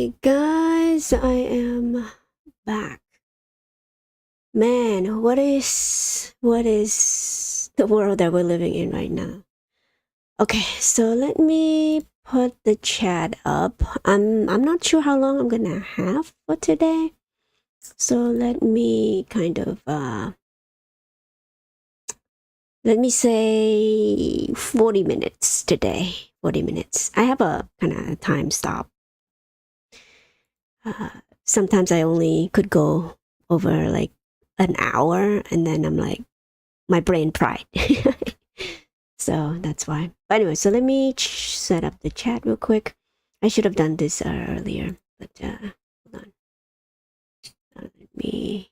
Okay, guys, I am back. Man, what is the world that we're living in right now? Okay, so let me put the chat up. I'm not sure how long I'm gonna have for today. So let me kind of let me say 40 minutes today. 40 minutes. I have a kind of time stop. Sometimes I only could go over like an hour, and then I'm like, my brain fried. So that's why. But anyway, so let me set up the chat real quick. I should have done this earlier, but hold on. Let me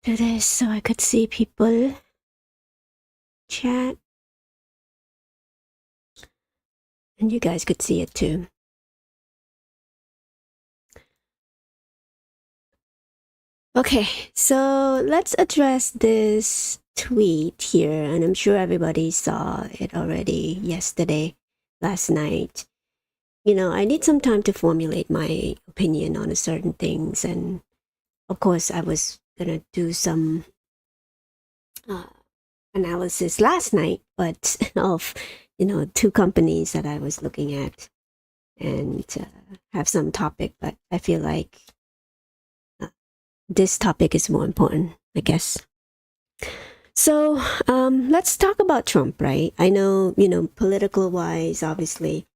do this so I could see people chat, and you guys could see it too. Okay, so let's address this tweet here, and I'm sure everybody saw it already yesterday, last night. You know, I need some time to formulate my opinion on certain things, and of course, I was gonna do some analysis last night, but of two companies that I was looking at, and have some topic, but I feel like this topic is more important, I guess. So let's talk about Trump, right? I know, political wise, obviously,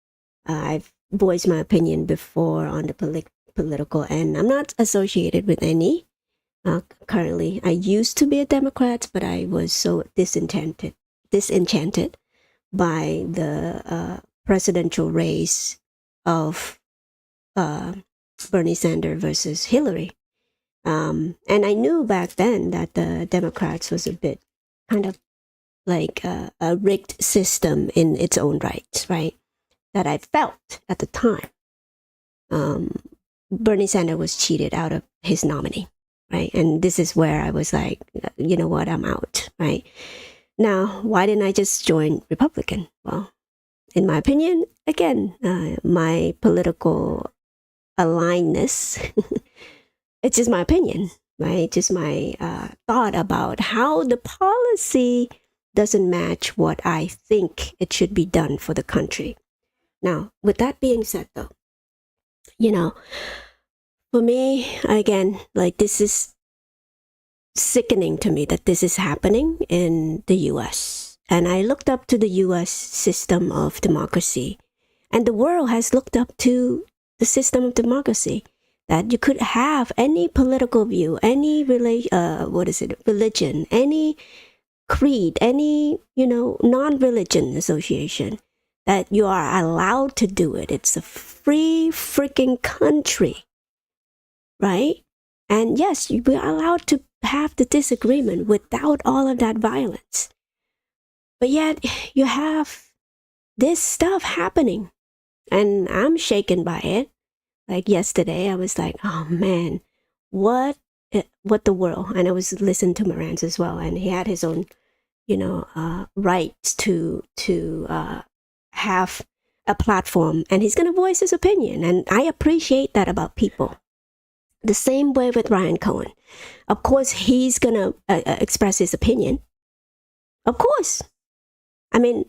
I've voiced my opinion before on the political, and I'm not associated with any currently. I used to be a Democrat, but I was so disenchanted by the presidential race of Bernie Sanders versus Hillary. And I knew back then that the Democrats was a bit kind of like a rigged system in its own right, right? That I felt at the time. Bernie Sanders was cheated out of his nominee, right? And this is where I was like, you know what, I'm out, right? Now, why didn't I just join Republican? Well, in my opinion, again, my political alignedness, it's just my opinion, right? Just my thought about how the policy doesn't match what I think it should be done for the country. Now, with that being said, though, for me, again, like this is sickening to me that this is happening in the US. And I looked up to the US system of democracy, and the world has looked up to the system of democracy, that you could have any political view, any religion, any creed, any, non-religion association, that you are allowed to do it. It's a free freaking country, right? And yes, you are allowed to have the disagreement without all of that violence. But yet you have this stuff happening, and I'm shaken by it. Like yesterday, I was like, oh man, what the world? And I was listening to Moran's as well, and he had his own, rights to have a platform, and he's going to voice his opinion. And I appreciate that about people. The same way with Ryan Cohen. Of course, he's going to express his opinion. Of course. I mean,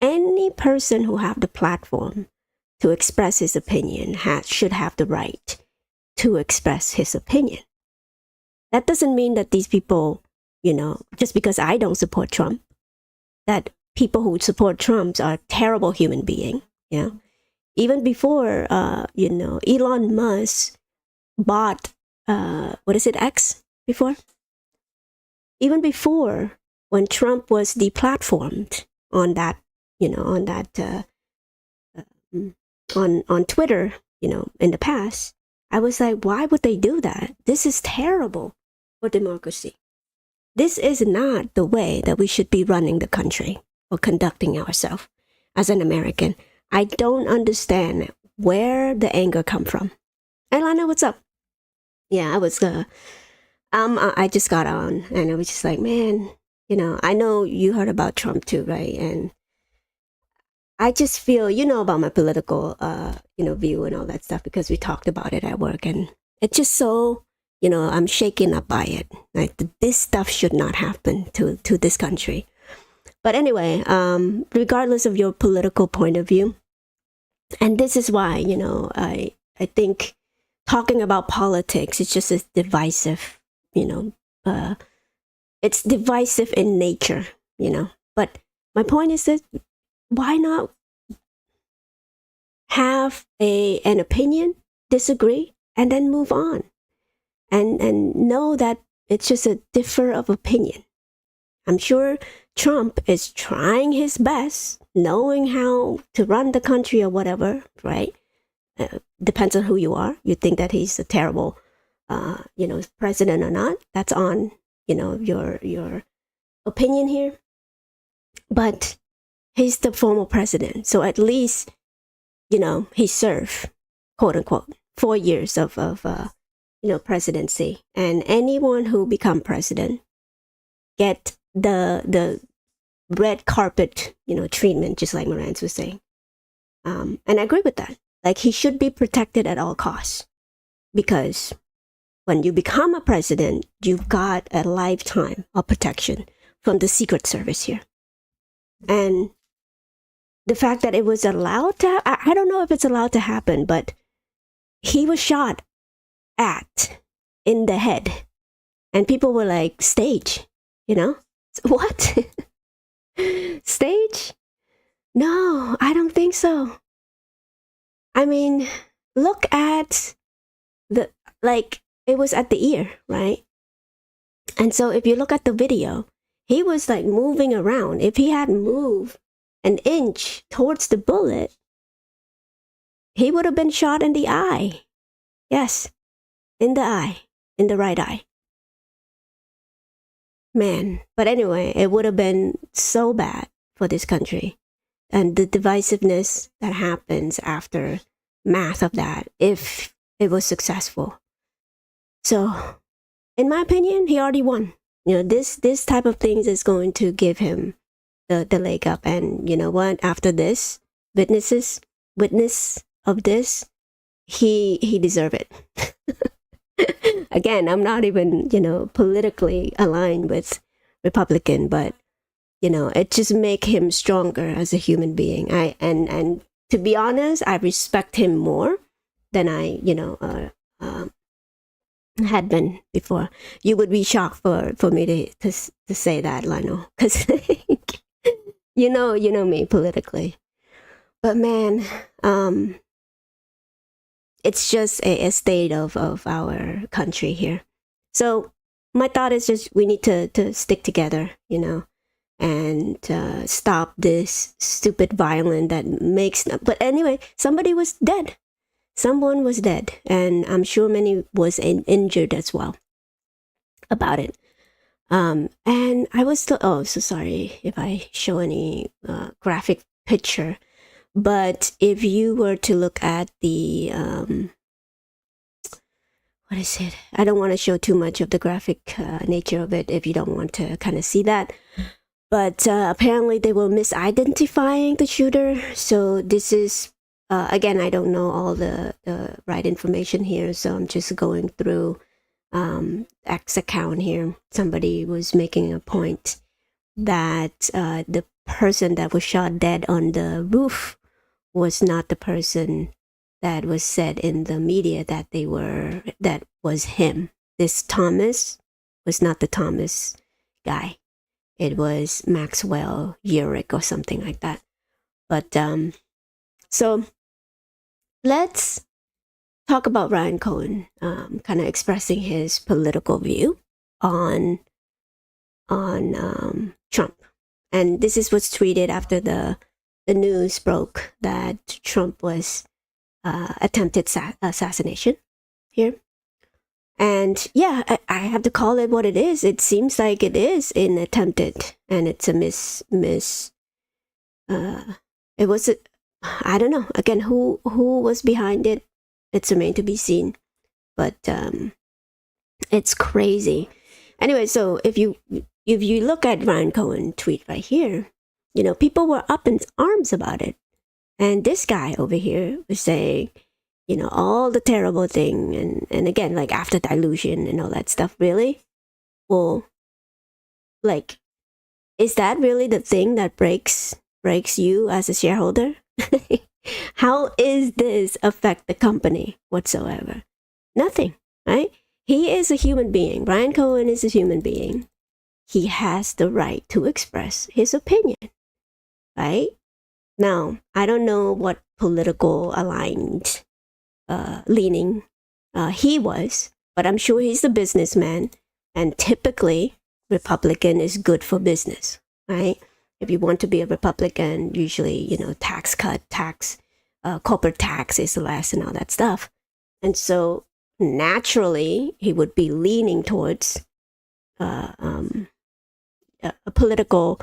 any person who have the platform to express his opinion should have the right to express his opinion. That doesn't mean that these people, just because I don't support Trump, that people who support Trump are terrible human beings. Yeah. Even before, Elon Musk bought, X before? Even before, when Trump was deplatformed on that, on Twitter, in the past, I was like, why would they do that? This is terrible for democracy. This is not the way that we should be running the country or conducting ourselves as an American. I don't understand where the anger come from. Hey, Lana, what's up? Yeah, I just got on, and I was just like, man, I know you heard about Trump too, right? And I just feel, you know, about my political, view and all that stuff because we talked about it at work, and it's just so, I'm shaken up by it. Like this stuff should not happen to this country. But anyway, regardless of your political point of view, and this is why, I think talking about politics is just as divisive, it's divisive in nature, But my point is that why not have an opinion, disagree, and then move on, and know that it's just a differ of opinion. I'm sure Trump is trying his best, knowing how to run the country or whatever, right? Depends on who you are. You think that he's a terrible, president or not. That's on, your opinion here. But he's the former president, so at least, he served, quote unquote, 4 years of presidency, and anyone who become president get the red carpet, treatment, just like Morantz was saying. And I agree with that. Like, he should be protected at all costs, because when you become a president, you've got a lifetime of protection from the Secret Service here. And the fact that it was allowed to, I don't know if it's allowed to happen, but he was shot at in the head. And people were like, stage, What? Stage? No, I don't think so. I mean, look at it was at the ear, right? And so if you look at the video, he was like moving around. If he hadn't moved an inch towards the bullet, he would have been shot in the eye. Yes, in the eye, in the right eye. Man, but anyway, it would have been so bad for this country. And the divisiveness that happens after math of that, if it was successful. So, in my opinion, he already won. This type of things is going to give him the leg up. And you know what? After this, witness of this, he deserve it. Again, I'm not even, politically aligned with Republican, but it just make him stronger as a human being. And to be honest, I respect him more than I, had been before. You would be shocked for me to say that, Lionel, because you know me politically. But man, it's just a state of our country here. So my thought is just we need to stick together, and stop this stupid violence that makes. But anyway, somebody was dead. Someone was dead, and I'm sure many was injured as well about it. And I was still, so sorry if I show any graphic picture, but if you were to look at the, what is it? I don't want to show too much of the graphic nature of it if you don't want to kind of see that. But apparently they were misidentifying the shooter. So this is, again, I don't know all the right information here. So I'm just going through X account here. Somebody was making a point that the person that was shot dead on the roof was not the person that was said in the media that was him. This Thomas was not the Thomas guy. It was Maxwell Urick or something like that. But so let's talk about Ryan Cohen kind of expressing his political view on Trump. And this is what's tweeted after the news broke that Trump was attempted assassination here. And yeah, I have to call it what it is. It seems like it is an attempted, and it's a it was I don't know. Again, who was behind it? It's remained to be seen. But it's crazy. Anyway, so if you look at Ryan Cohen tweet right here, people were up in arms about it. And this guy over here was saying, all the terrible thing. And again, like after dilution and all that stuff, really? Well, like, is that really the thing that breaks you as a shareholder? How is this affect the company whatsoever? Nothing, right? He is a human being. Ryan Cohen is a human being. He has the right to express his opinion, right? Now, I don't know what political aligned leaning he was, but I'm sure he's a businessman, and typically Republican is good for business, right? If you want to be a Republican, usually, tax cut, corporate tax is less and all that stuff. And so naturally, he would be leaning towards a political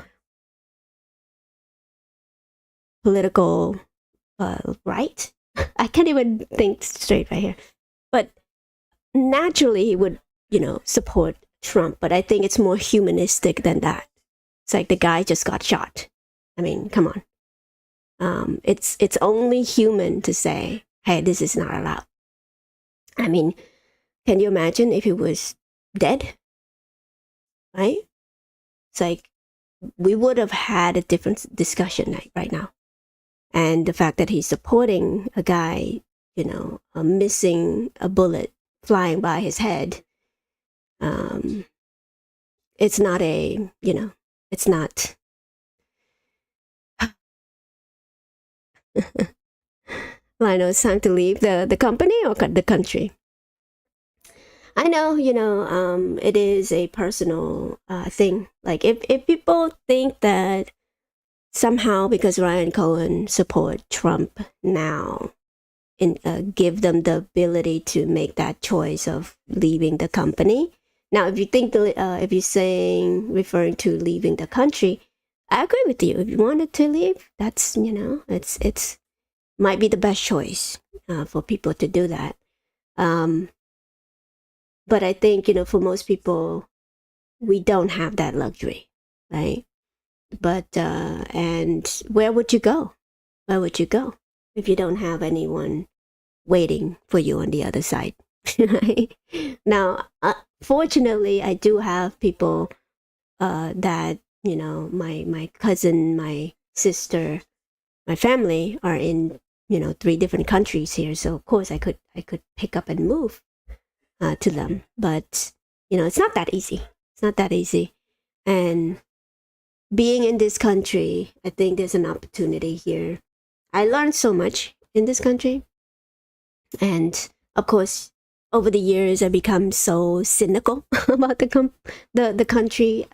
right. I can't even think straight right here. But naturally, he would, support Trump. But I think it's more humanistic than that. It's like the guy just got shot. I mean, come on. It's only human to say, hey, this is not allowed. I mean, can you imagine if he was dead? Right? It's like we would have had a different discussion right now. And the fact that he's supporting a guy, missing a bullet flying by his head, it's not it's not. Well, I know it's time to leave the company or the country. I know, it is a personal thing. Like if people think that somehow because Ryan Cohen support Trump now and give them the ability to make that choice of leaving the company. Now, if you think if you're saying referring to leaving the country, I agree with you. If you wanted to leave, that's it's might be the best choice for people to do that. But I think for most people, we don't have that luxury, right? But and where would you go? Where would you go if you don't have anyone waiting for you on the other side? Right? Now, fortunately, I do have people that my cousin, my sister, my family are in 3 different countries here. So of course I could pick up and move to them, but it's not that easy. It's not that easy, and being in this country, I think there's an opportunity here. I learned so much in this country. And of course, over the years, I become so cynical about the country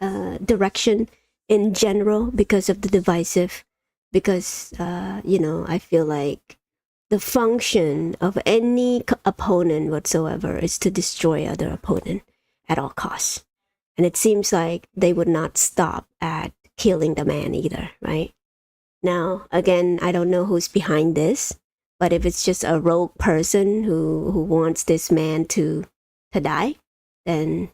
direction in general because of the divisive. Because, I feel like the function of any opponent whatsoever is to destroy other opponent at all costs. And it seems like they would not stop at killing the man either, right? Now, again, I don't know who's behind this, but if it's just a rogue person who wants this man to die, then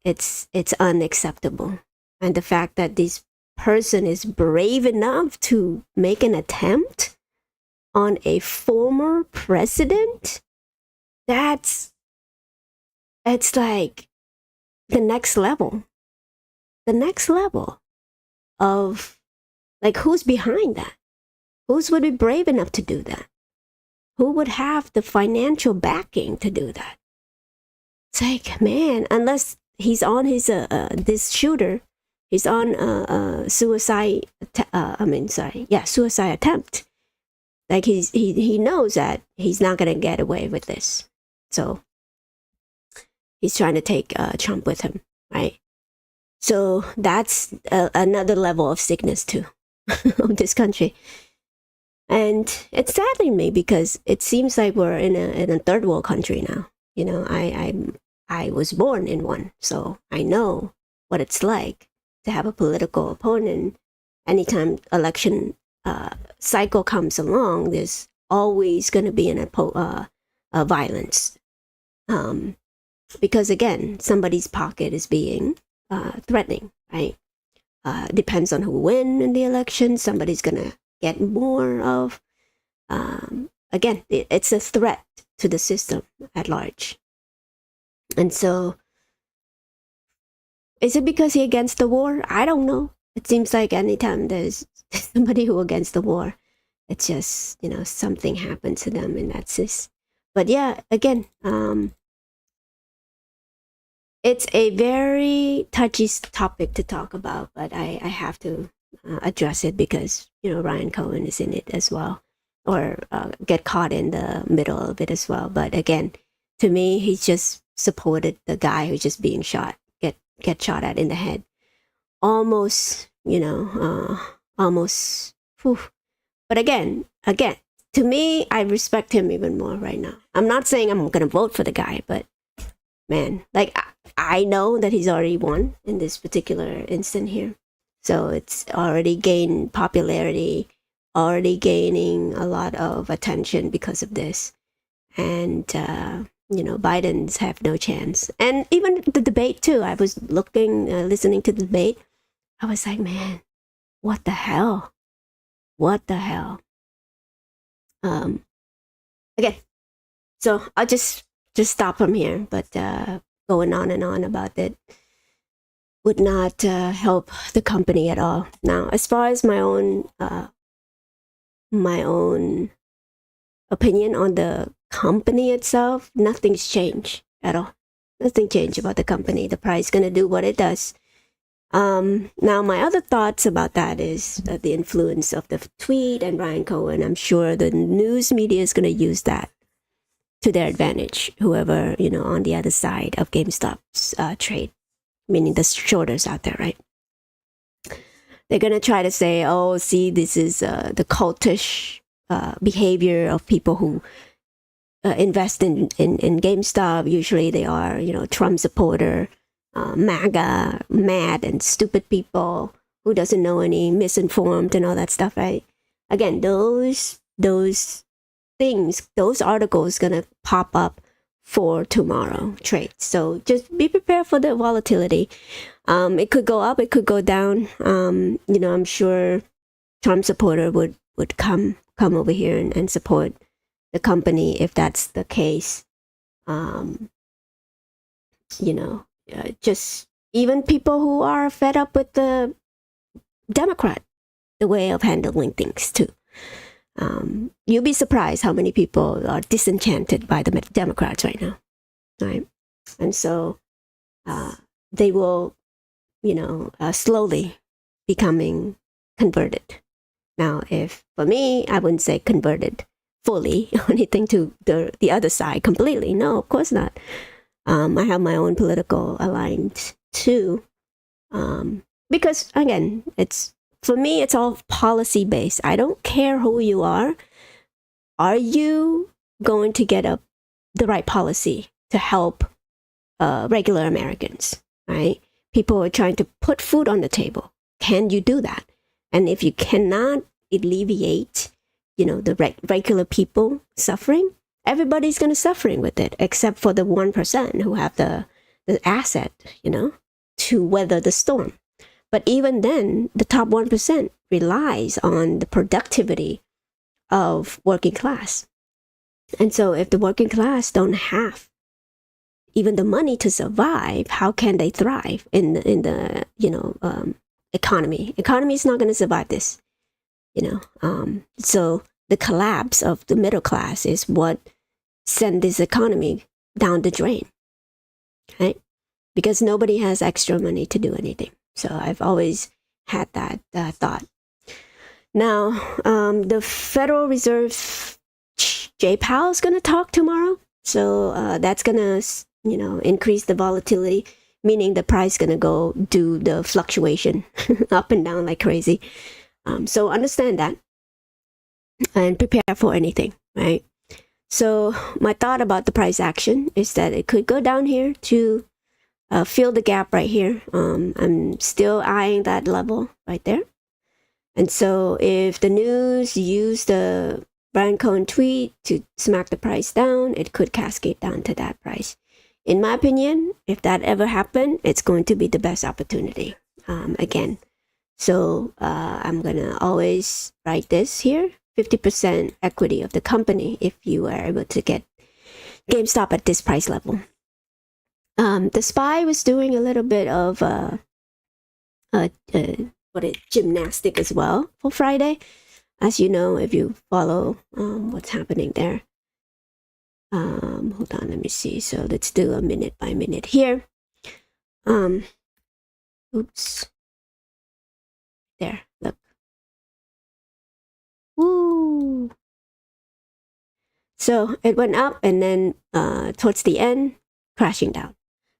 it's unacceptable. And the fact that this person is brave enough to make an attempt on a former president, it's like the next level of like who's behind that? Who's would be brave enough to do that? Who would have the financial backing to do that? It's like, man, unless he's on his this shooter, he's on suicide. Suicide attempt. Like he knows that he's not gonna get away with this, so he's trying to take Trump with him, right? So that's another level of sickness too of this country. And it's saddening me because it seems like we're in a third world country now. I was born in one, so I know what it's like to have a political opponent. Anytime election cycle comes along, there's always going to be a violence. Because again, somebody's pocket is being threatening, right? Depends on who wins in the election. Somebody's gonna get more of again, it's a threat to the system at large. And so, is it because he's against the war? I don't know. It seems like anytime there's somebody who against the war, it's just, something happened to them, and that's this. But yeah, again, it's a very touchy topic to talk about, but I have to address it because, Ryan Cohen is in it as well, or get caught in the middle of it as well. But again, to me, he's just supported the guy who's just being shot, get shot at in the head. Almost, almost. Whew. But again, to me, I respect him even more right now. I'm not saying I'm going to vote for the guy, but man, like I know that he's already won in this particular instant here. So it's already gained popularity, already gaining a lot of attention because of this. And, Biden's have no chance. And even the debate too, I was listening to the debate. I was like, man, what the hell? What the hell? Again, so I'll just stop from here, but going on and on about it would not help the company at all. Now, as far as my own opinion on the company itself, nothing's changed at all. Nothing changed about the company. The price is going to do what it does. Now, my other thoughts about that is the influence of the tweet and Ryan Cohen. I'm sure the news media is going to use that to their advantage, whoever, on the other side of GameStop's trade, meaning the shorters out there, right? They're going to try to say, oh, see, this is the cultish behavior of people who invest in GameStop. Usually they are, Trump supporter, MAGA, mad and stupid people who doesn't know any, misinformed and all that stuff, right? Again, those things, those articles gonna pop up for tomorrow trades. So just be prepared for the volatility. It could go up, it could go down. I'm sure Trump supporter would come over here and support the company if that's the case. Just even people who are fed up with the Democrat, the way of handling things too. You'll be surprised how many people are disenchanted by the Democrats right now, right? And so they will, slowly becoming converted. Now, if for me, I wouldn't say converted fully or anything to the other side completely. No, of course not. I have my own political aligned too, because again, for me, it's all policy based. I don't care who you are. Are you going to get the right policy to help regular Americans, right? People are trying to put food on the table. Can you do that? And if you cannot alleviate, the regular people suffering, everybody's going to suffering with it, except for the 1% who have the asset, to weather the storm. But even then, the top 1% relies on the productivity of working class. And so if the working class don't have even the money to survive, how can they thrive in the economy? Economy is not going to survive this, So the collapse of the middle class is what sent this economy down the drain, right? Because nobody has extra money to do anything. So I've always had that thought. Now, the Federal Reserve, Jay Powell is going to talk tomorrow. So that's going to, increase the volatility, meaning the price is going to go do the fluctuation up and down like crazy. So understand that and prepare for anything, right? So my thought about the price action is that it could go down here to fill the gap right here. I'm still eyeing that level right there. And so if the news use the Brian Cohen tweet to smack the price down, it could cascade down to that price. In my opinion, if that ever happened, it's going to be the best opportunity again. So I'm going to always write this here. 50% equity of the company if you are able to get GameStop at this price level. The SPY was doing a little bit of gymnastic as well for Friday, as you know if you follow what's happening there. Hold on, let me see. So let's do a minute by minute here. Oops. There, look. Woo! So it went up and then towards the end, crashing down.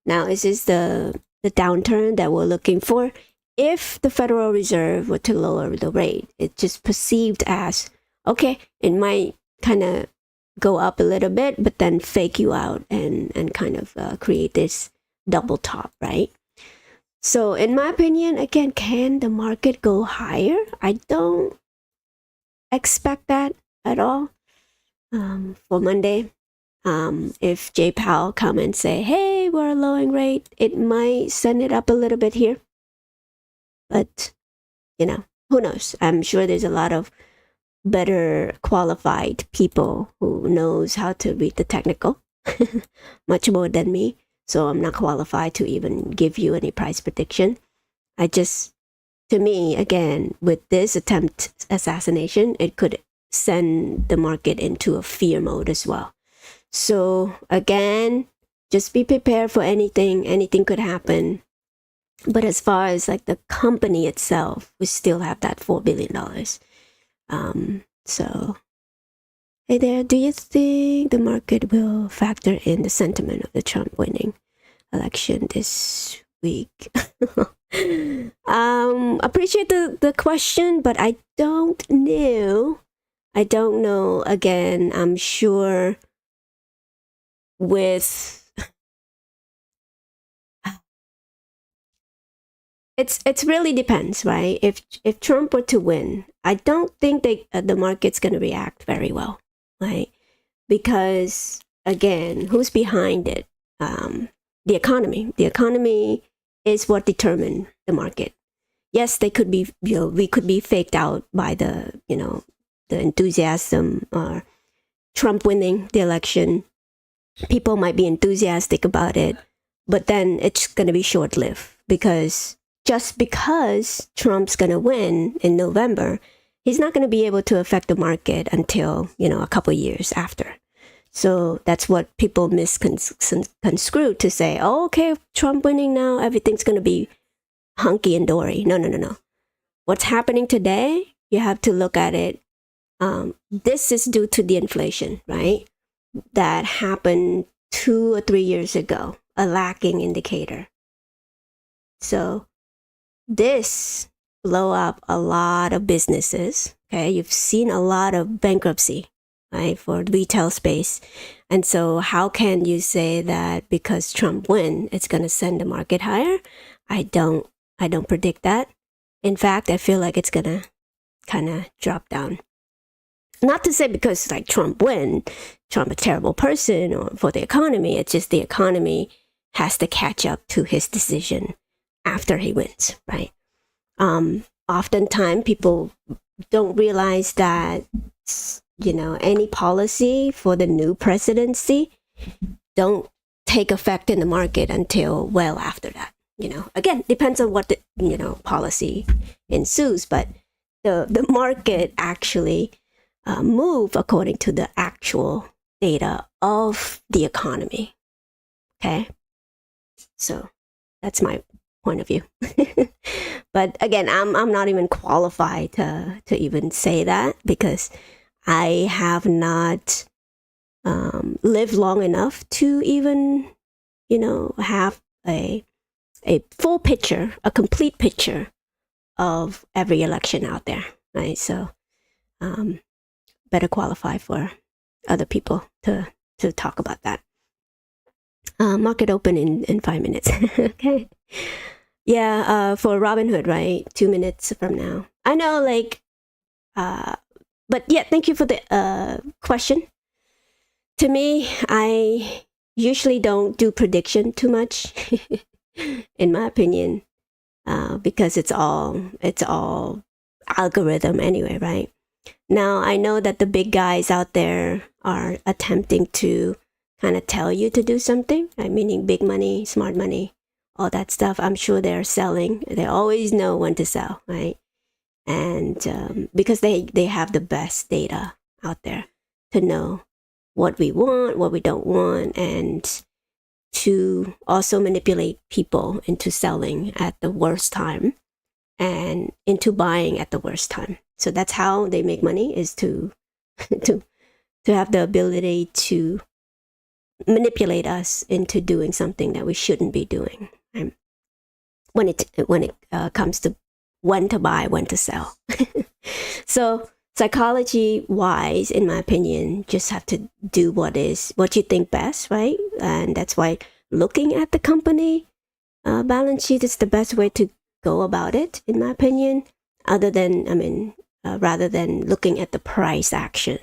Now, is this the downturn that we're looking for? If the Federal Reserve were to lower the rate, it's just perceived as, okay, it might kind of go up a little bit, but then fake you out and kind of create this double top, right? So in my opinion, again, can the market go higher? I don't expect that at all for Monday. If Jay Powell come and say, hey, we're lowering rate, it might send it up a little bit here. But, who knows? I'm sure there's a lot of better qualified people who knows how to read the technical much more than me. So I'm not qualified to even give you any price prediction. To me, again, with this attempt assassination, it could send the market into a fear mode as well. So again, just be prepared for anything. Anything could happen. But as far as like the company itself, we still have that $4 billion. So, hey there, do you think the market will factor in the sentiment of the Trump winning election this week? Appreciate the question, but I don't know. Again, I'm sure with it's really depends, right? If Trump were to win, I don't think the market's going to react very well, right? Because again, who's behind it? The economy. The economy is what determines the market. Yes, they could be, we could be faked out by the enthusiasm or Trump winning the election. People might be enthusiastic about it, but then it's going to be short-lived because just because Trump's going to win in November, he's not going to be able to affect the market until, a couple years after. So that's what people misconstrue to say, oh, okay, Trump winning now, everything's going to be hunky and dory. No. What's happening today, you have to look at it. This is due to the inflation, right? That happened 2 or 3 years ago, a lacking indicator. So this blow up a lot of businesses. Okay, you've seen a lot of bankruptcy, right, for retail space. And so how can you say that because Trump win, it's going to send the market higher? I don't predict that. In fact, I feel like it's going to kind of drop down. Not to say because like Trump win, Trump a terrible person or for the economy. It's just the economy has to catch up to his decision after he wins, right? Oftentimes people don't realize that, any policy for the new presidency don't take effect in the market until well after that. Again, depends on what the, policy ensues, but the market actually move according to the actual data of the economy. Okay. So that's my point of view. But again, I'm not even qualified to even say that because I have not lived long enough to even, have a full picture, a complete picture of every election out there, right? So better qualify for other people to talk about that. Market open in 5 minutes. Okay. Yeah, for Robinhood, right? 2 minutes from now. I know, but yeah, thank you for the question. To me, I usually don't do prediction too much, in my opinion, because it's all algorithm anyway, right? Now, I know that the big guys out there are attempting to kind of tell you to do something, meaning big money, smart money, all that stuff. I'm sure they're selling. They always know when to sell, right? And because they have the best data out there to know what we want, what we don't want, and to also manipulate people into selling at the worst time and into buying at the worst time. So that's how they make money, is to to have the ability to manipulate us into doing something that we shouldn't be doing, right? When it comes to when to buy, when to sell. So psychology wise, in my opinion, just have to do what you think best, right? And that's why looking at the company balance sheet is the best way to go about it, in my opinion, rather than looking at the price action.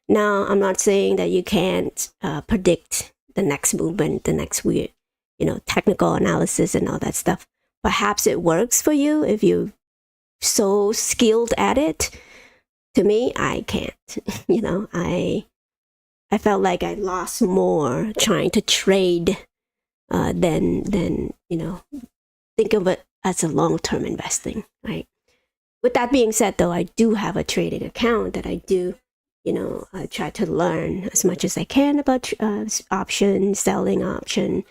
Now, I'm not saying that you can't predict the next movement, the next weird, technical analysis and all that stuff. Perhaps it works for you if you're so skilled at it. To me, I can't. I felt like I lost more trying to trade than think of it as a long-term investing, right? With that being said, though, I do have a trading account that I do, I try to learn as much as I can about option, selling option,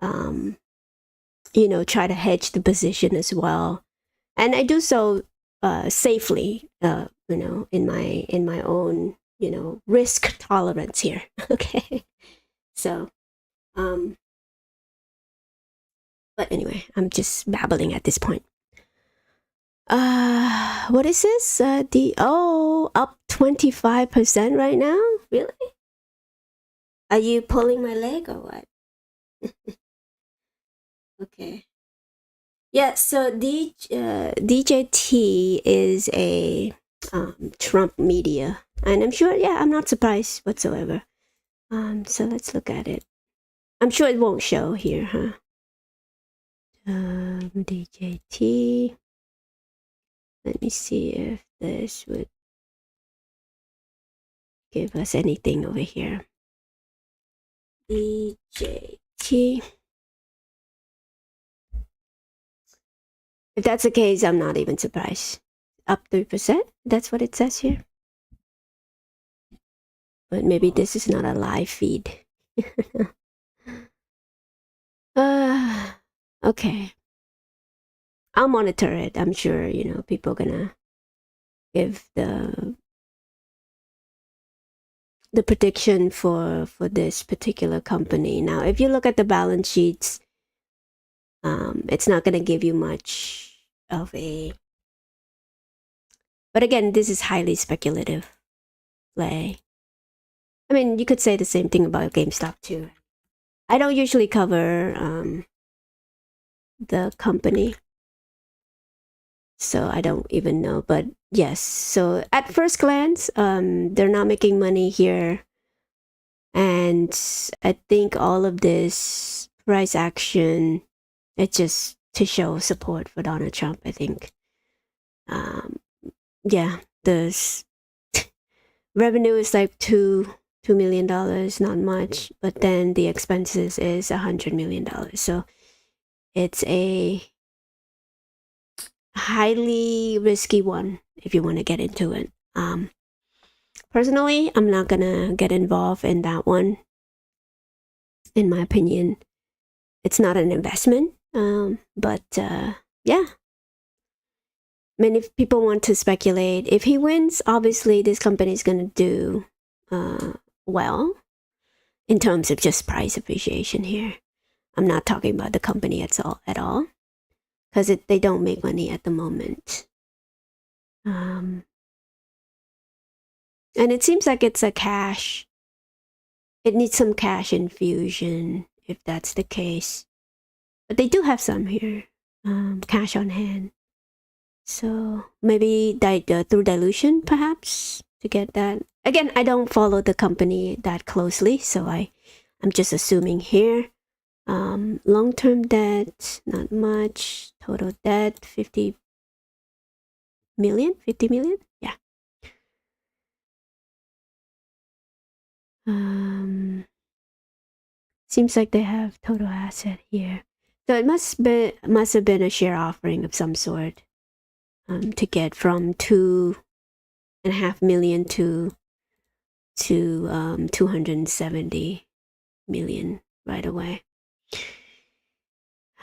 try to hedge the position as well. And I do so safely, in my own, risk tolerance here. Okay. So, but anyway, I'm just babbling at this point. What is this? Up 25% right now? Really? Are you pulling my leg or what? Okay. Yeah, so DJT is a Trump media, and I'm sure, I'm not surprised whatsoever. So let's look at it. I'm sure it won't show here, huh? DJT. Let me see if this would give us anything over here. DJT. If that's the case, I'm not even surprised. Up 3%? That's what it says here. But maybe this is not a live feed. Okay. I'll monitor it. I'm sure, people gonna give the prediction for this particular company. Now, if you look at the balance sheets, it's not gonna give you much of a. But again, this is highly speculative play. I mean, you could say the same thing about GameStop too. I don't usually cover the company, so I don't even know. But yes, so at first glance, they're not making money here, and I think all of this price action, it's just to show support for Donald Trump. I think, the revenue is like $2 million, not much, but then the expenses is $100 million. So it's a highly risky one if you want to get into it. Personally, I'm not gonna get involved in that one. In my opinion, it's not an investment. But yeah. I mean, if people want to speculate, if he wins, obviously this company is gonna do well in terms of just price appreciation here. I'm not talking about the company at all, because they don't make money at the moment. And it seems like it's a cash. It needs some cash infusion if that's the case. But they do have some here, cash on hand. So maybe through dilution, perhaps, to get that. Again, I don't follow the company that closely, so I'm just assuming here. Long-term debt, not much. Total debt, 50 million? Yeah. Seems like they have total asset here. So it must have been a share offering of some sort to get from 2.5 million to 270 million right away.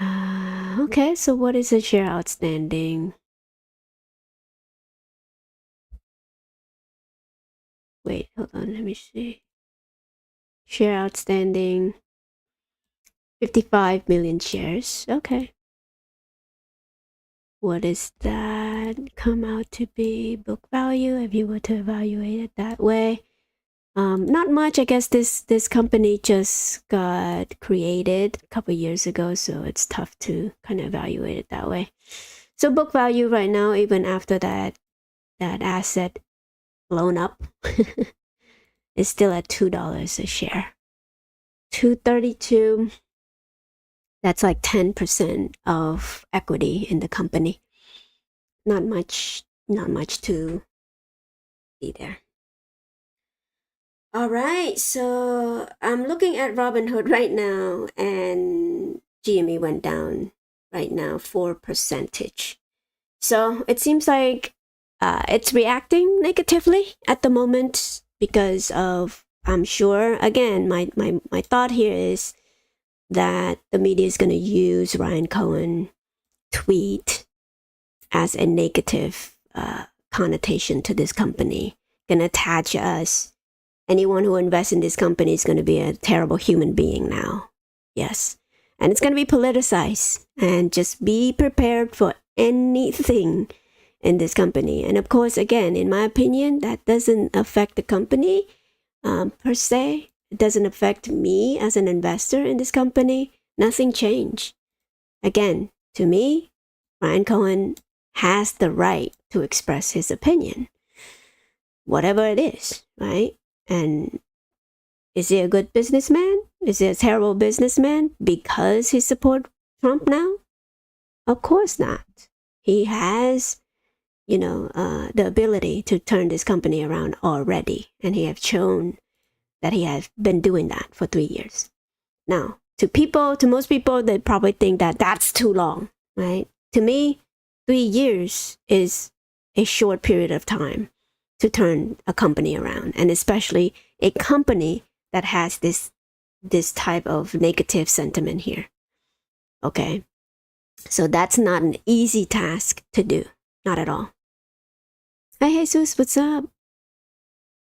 Okay, so what is the share outstanding? Wait, hold on, let me see. Share outstanding 55 million shares. Okay. What does that come out to be? Book value, if you were to evaluate it that way. Not much. I guess this company just got created a couple years ago, so it's tough to kind of evaluate it that way. So book value right now, even after that asset blown up, is still at $2 a share. 232. That's like 10% of equity in the company. Not much to see there. All right, so I'm looking at Robinhood right now, and GME went down right now 4%. So it seems like it's reacting negatively at the moment because of, I'm sure, again, my thought here is that the media is going to use Ryan Cohen tweet as a negative connotation to this company, going to attach us. Anyone who invests in this company is going to be a terrible human being now. Yes. And it's going to be politicized. And just be prepared for anything in this company. And of course, again, in my opinion, that doesn't affect the company per se. It doesn't affect me as an investor in this company. Nothing changed. Again, to me, Ryan Cohen has the right to express his opinion, whatever it is, right? And is he a good businessman? Is he a terrible businessman because he supports Trump now? Of course not. He has, the ability to turn this company around already, and he has shown that he has been doing that for 3 years. Now, to most people, they probably think that that's too long, right? To me, 3 years is a short period of time to turn a company around, and especially a company that has this type of negative sentiment here. Okay, so that's not an easy task to do, not at all. Hi Jesus, what's up?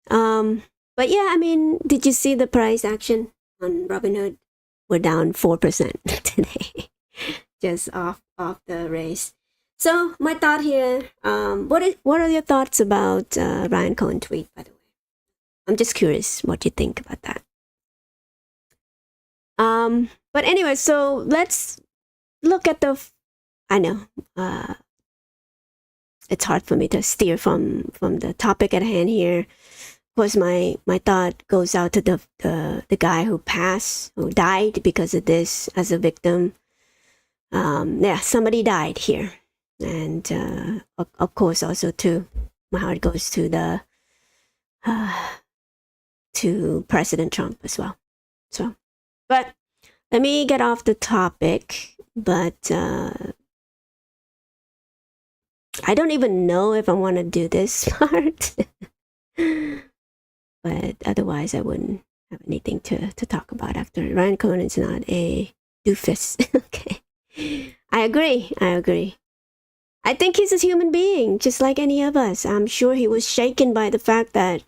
But yeah, I mean, did you see the price action on Robinhood? We're down 4% today, just off the race. So my thought here, what are your thoughts about Ryan Cohen tweet, by the way? I'm just curious what you think about that. But anyway, so let's look at I know, it's hard for me to steer from the topic at hand here. Of course, my thought goes out to the guy who died because of this as a victim. Yeah, somebody died here. And of course, also too, my heart goes to to President Trump as well. So, but let me get off the topic. But I don't even know if I want to do this part. But otherwise, I wouldn't have anything to talk about after. Ryan Cohen is not a doofus. Okay, I agree. I think he's a human being, just like any of us. I'm sure he was shaken by the fact that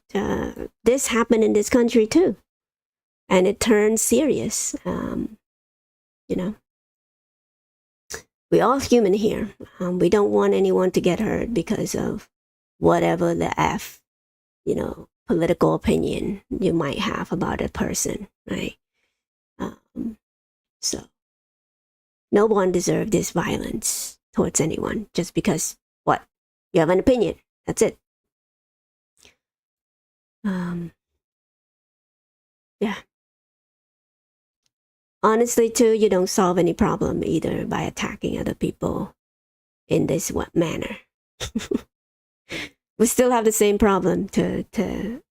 this happened in this country too. And it turned serious. We're all human here. We don't want anyone to get hurt because of whatever the political opinion you might have about a person, right? So no one deserves this violence towards anyone just because you have an opinion. That's it. Yeah. Honestly, too, you don't solve any problem either by attacking other people in this manner. We still have the same problem to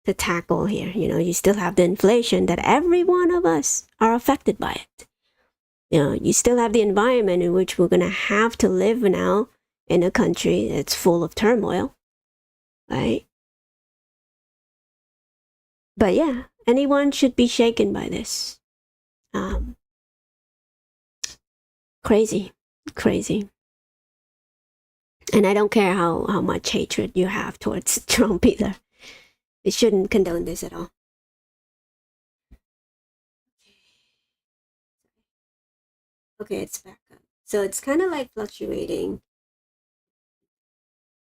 to tackle here. You still have the inflation that every one of us are affected by it. You still have the environment in which we're going to have to live now in a country that's full of turmoil, right? But yeah, anyone should be shaken by this. Crazy. And I don't care how much hatred you have towards Trump either. You shouldn't condone this at all. Okay, it's back up. So it's kind of like fluctuating.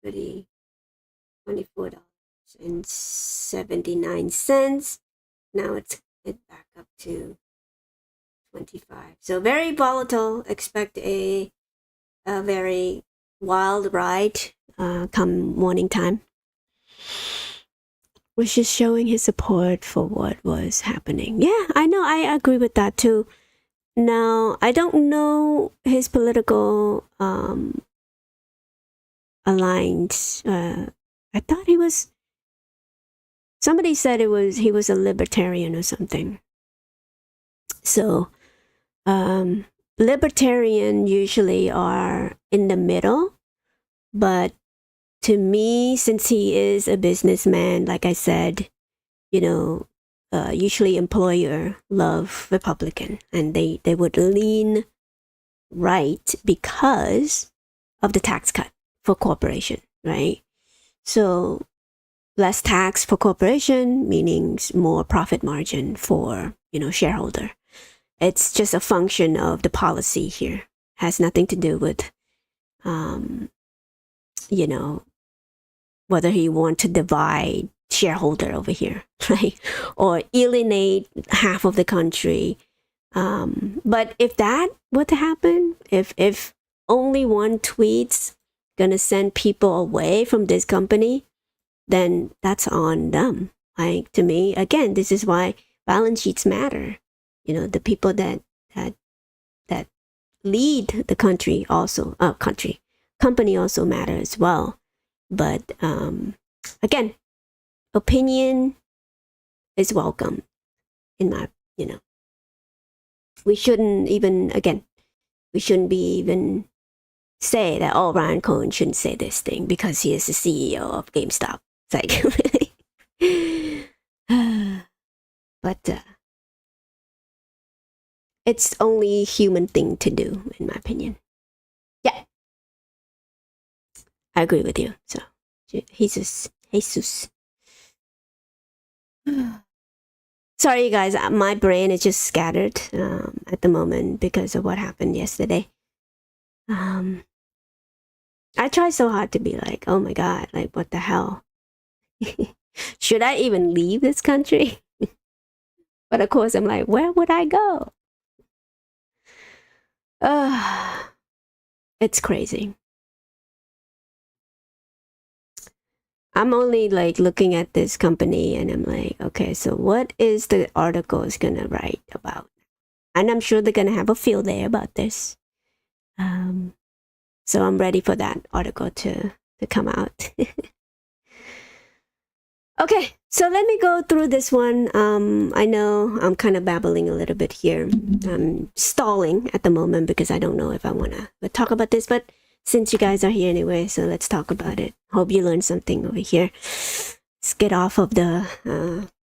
$24.79. Now it's back up to 25. So very volatile. Expect a very wild ride come morning time, which is showing his support for what was happening. Yeah, I know. I agree with that too. Now, I don't know his political aligned. I thought he was. Somebody said he was a libertarian or something. So, libertarian usually are in the middle, but to me, since he is a businessman, like I said, usually employer love Republican, and they would lean right because of the tax cut for corporation, right? So less tax for corporation, meaning more profit margin for shareholder. It's just a function of the policy here. Has nothing to do with whether he want to divide shareholder over here, right? Or alienate half of the country. But if that were to happen, if only one tweet's gonna send people away from this company, then that's on them. Like, to me, again, this is why balance sheets matter. The people that lead the country also, company also matter as well. But again, opinion is welcome in my, we shouldn't be even say that, oh, Ryan Cohen shouldn't say this thing because he is the CEO of Gamestop. It's like, really? But it's only human thing to do, in my opinion. Yeah, I agree with you. So, Jesus. Sorry, you guys. My brain is just scattered at the moment because of what happened yesterday. I try so hard to be like, oh my God, like, what the hell? Should I even leave this country? But of course, I'm like, where would I go? It's crazy. I'm only like looking at this company and I'm like, okay, so what is the article is gonna write about? And I'm sure they're gonna have a field day about this. So I'm ready for that article to come out. Okay, so let me go through this one. I know I'm kind of babbling a little bit here. I'm stalling at the moment because I don't know if I want to talk about this, but since you guys are here anyway, so let's talk about it. Hope you learned something over here. Let's get off of the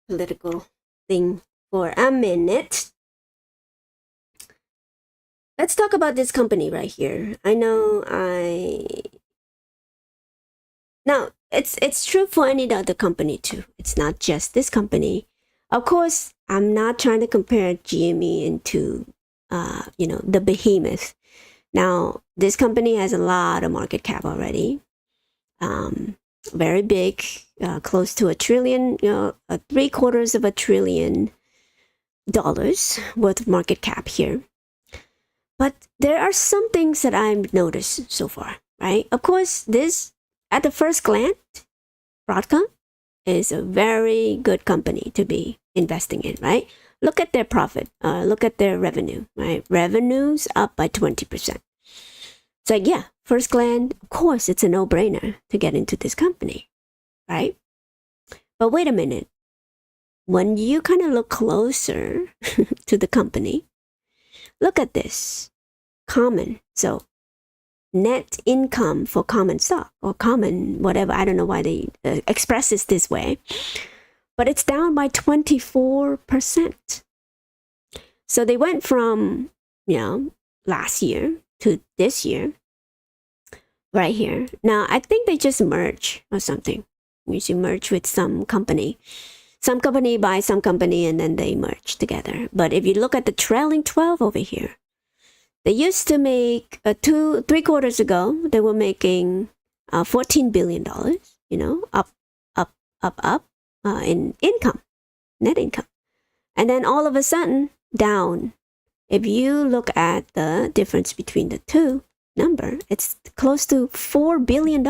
political thing for a minute. Let's talk about this company right here. Now, it's true for any other company too. It's not just this company. Of course, I'm not trying to compare GME into, the behemoth. Now, this company has a lot of market cap already. Very big, close to $1 trillion, $750 billion worth of market cap here. But there are some things that I've noticed so far, right? Of course, this, at the first glance, Broadcom is a very good company to be investing in, right? Look at their profit. Look at their revenue, right? Revenue's up by 20%. It's like, yeah, first glance, of course, it's a no-brainer to get into this company, right? But wait a minute. When you kind of look closer to the company, look at this. Common. So net income for common stock or common whatever. I don't know why they express this this way. But it's down by 24%. So they went from, last year to this year, right here. Now, I think they just merge or something. You should merge with some company. Some company buys some company and then they merge together. But if you look at the trailing 12 over here, they used to make 3 quarters ago, they were making $14 billion, up in income, net income. And then all of a sudden, down. If you look at the difference between the two number, it's close to $4 billion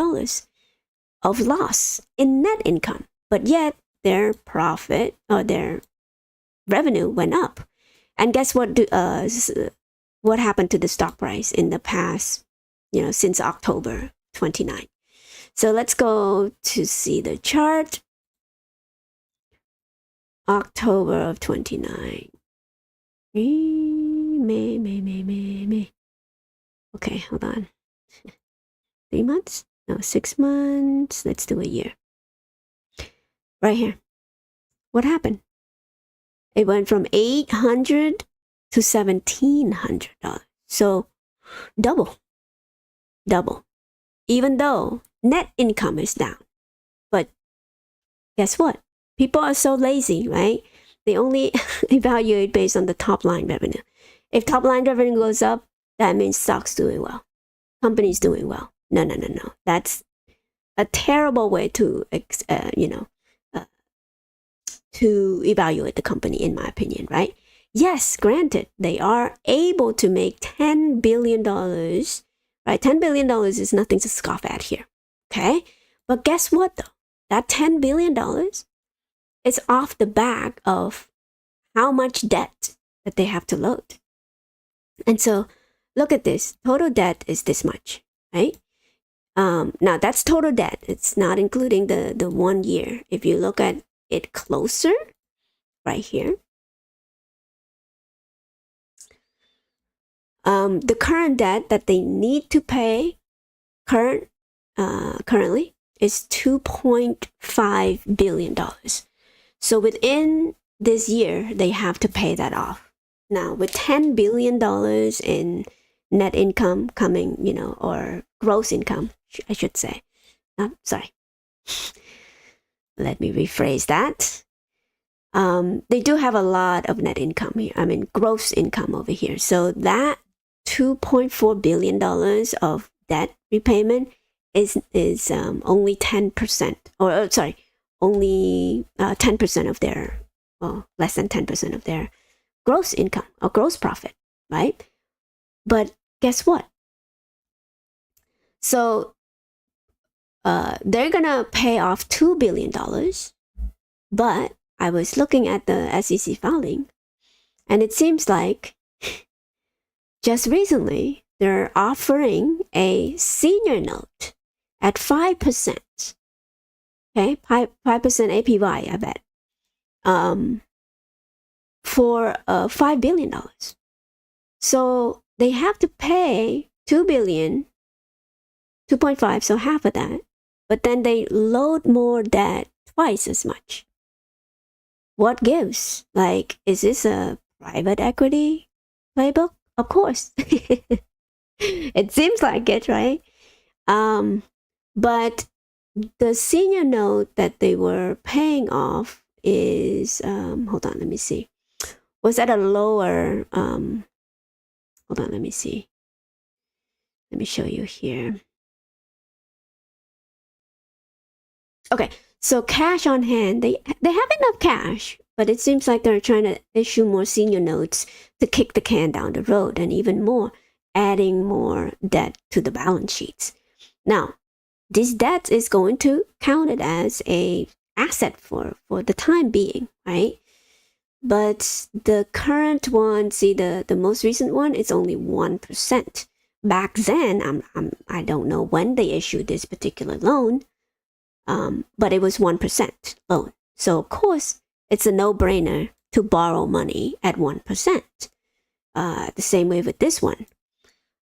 of loss in net income. But yet, their profit or their revenue went up. And guess what? What happened to the stock price in the past, since October 29? So let's go to see the chart. October of 29. May. Okay, hold on. 3 months? No, 6 months. Let's do a year. Right here. What happened? It went from $800 to $1,700. So double. Even though net income is down. But guess what? People are so lazy, right? They only evaluate based on the top line revenue. If top line revenue goes up, that means stock's doing well. Company's doing well. No. That's a terrible way to, to evaluate the company, in my opinion, right? Yes, granted, they are able to make $10 billion, right? $10 billion is nothing to scoff at here, okay? But guess what, though? That $10 billion is off the back of how much debt that they have to load. And so, look at this. Total debt is this much, right? Now, that's total debt. It's not including the 1 year. If you look at it closer, right here, the current debt that they need to pay currently is $2.5 billion. So within this year, they have to pay that off. Now, with $10 billion in net income coming, or gross income, I should say. Sorry. Let me rephrase that. They do have a lot of net income here. Gross income over here. So that $2.4 billion of debt repayment is only 10%, or only 10% of their, less than 10% of their gross income or gross profit, right? But guess what? So they're gonna pay off $2 billion, but I was looking at the SEC filing, and it seems like just recently they're offering a senior note at 5%. Okay, 5% APY, I bet. For $5 billion. So they have to pay $2 billion, 2.5, so half of that. But then they load more debt twice as much. What gives? Is this a private equity playbook? Of course. It seems like it, right? But the senior note that they were paying off is, hold on, let me see. Was at a lower, hold on, let me see. Let me show you here. Okay, so cash on hand, they have enough cash, but it seems like they're trying to issue more senior notes to kick the can down the road, and even more, adding more debt to the balance sheets. Now, this debt is going to count it as a asset for the time being, right? But the current one, see the most recent one, it's only 1%. Back then, I don't know when they issued this particular loan, but it was 1% loan. So of course, it's a no-brainer to borrow money at 1%. The same way with this one.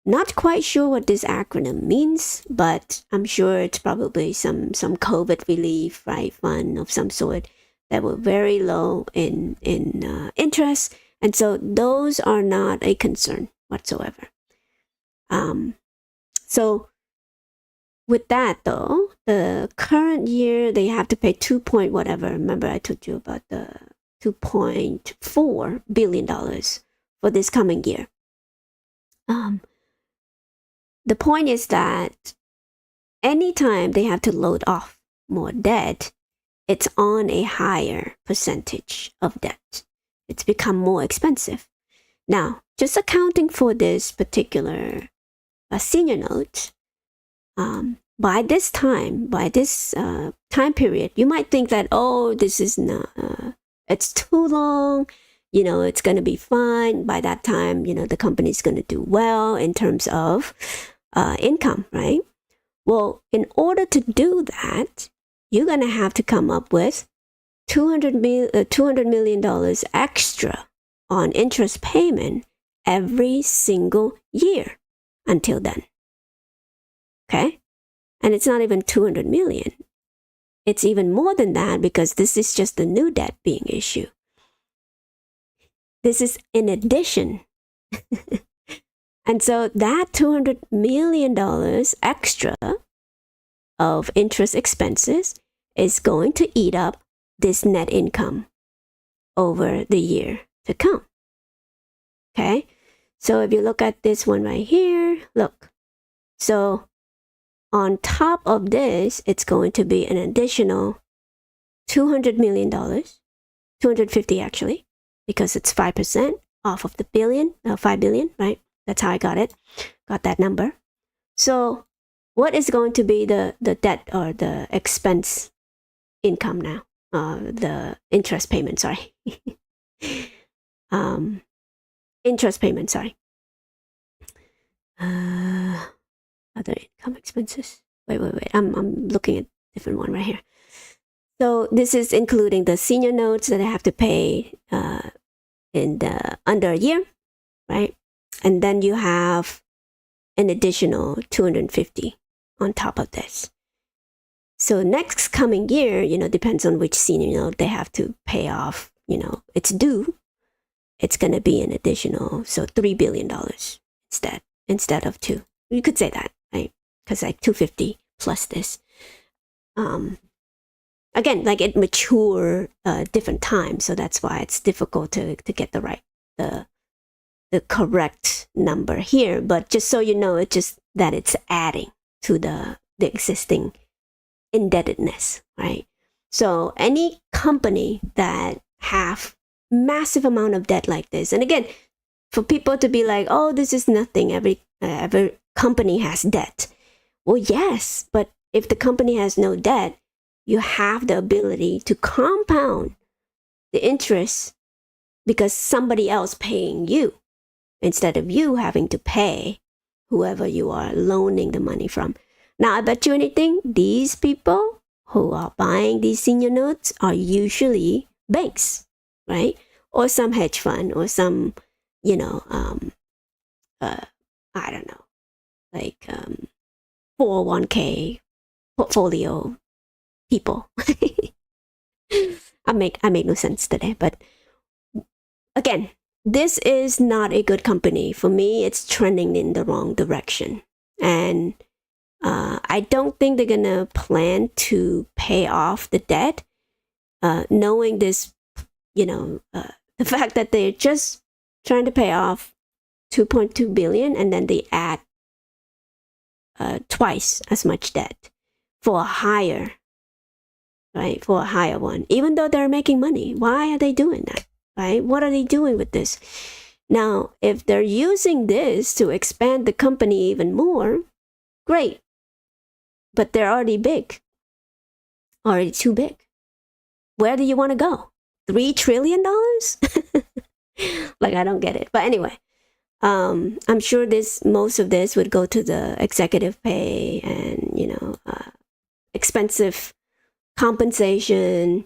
Not quite sure what this acronym means, but I'm sure it's probably some COVID relief, right, fund of some sort that were very low in interest, and so those are not a concern whatsoever. So with that though, the current year they have to pay 2 point whatever. Remember I told you about the $2.4 billion for this coming year. The point is that anytime they have to load off more debt, it's on a higher percentage of debt. It's become more expensive. Now, just accounting for this particular senior note, by this time period, you might think that, oh, this is not, it's too long, it's going to be fine. By that time, the company's going to do well in terms of income, right? Well, in order to do that, you're going to have to come up with $200 million extra on interest payment every single year until then. Okay? And it's not even 200 million. It's even more than that because this is just the new debt being issued. This is in addition. And so that $200 million extra of interest expenses is going to eat up this net income over the year to come. Okay? So if you look at this one right here, look. So on top of this, it's going to be an additional $200 million, 250 actually, because it's 5% off of the billion, 5 billion, right? That's how I got that number. So what is going to be the debt or the expense income now? The interest payment, sorry. Interest payment, sorry. Other income expenses. Wait. I'm looking at a different one right here. So this is including the senior notes that I have to pay in the under a year, right? And then you have an additional 250 on top of this. So next coming year, depends on which senior note they have to pay off, it's due. It's going to be an additional, so $3 billion instead of 2. You could say that, right? Because like 250 plus this. Again, like it mature different times, so that's why it's difficult to get the correct number here. But just so you know, it's just that it's adding to the existing indebtedness, right? So any company that have massive amount of debt like this, and again, for people to be like, oh, this is nothing, every company has debt. Well, yes, but if the company has no debt, you have the ability to compound the interest because somebody else paying you instead of you having to pay whoever you are loaning the money from. Now, I bet you anything, these people who are buying these senior notes are usually banks, right? Or some hedge fund or some, I don't know, like 401k portfolio people. I make no sense today, but again, this is not a good company. For me, it's trending in the wrong direction. And I don't think they're going to plan to pay off the debt, knowing this, the fact that they're just trying to pay off 2.2 billion and then they add twice as much debt for a higher, right? For a higher one, even though they're making money. Why are they doing that? Right? What are they doing with this? Now, if they're using this to expand the company even more, great. But they're already big. Already too big. Where do you want to go? $3 trillion? Like, I don't get it. But anyway, I'm sure most of this would go to the executive pay and, expensive compensation,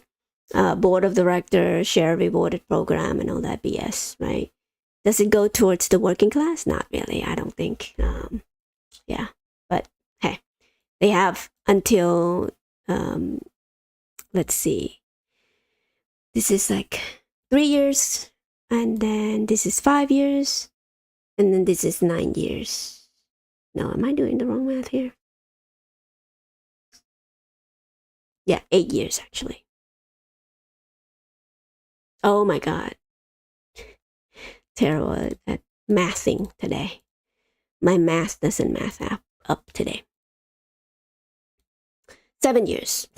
board of director, share rewarded program, and all that BS, right? Does it go towards the working class? Not really, I don't think. Yeah, but hey, they have until, let's see, this is like 3 years, and then this is 5 years, and then this is 9 years. No, am I doing the wrong math here? Yeah, 8 years actually. Oh my God. Terrible at mathing today. My math doesn't math up today. 7 years.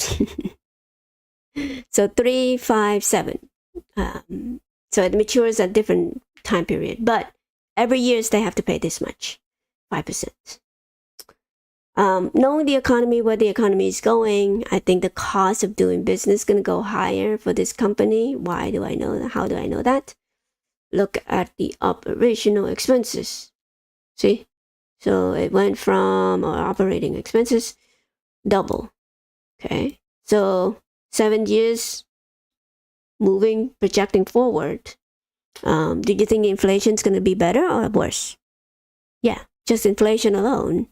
So 3, 5, 7. So it matures at different time period, but every year they have to pay this much, 5%. Knowing the economy, where the economy is going, I think the cost of doing business is going to go higher for this company. Why do I know that? How do I know that? Look at the operational expenses. See? So it went from our operating expenses double. Okay. So 7 years moving, projecting forward. Do you think inflation is going to be better or worse? Yeah, just inflation alone,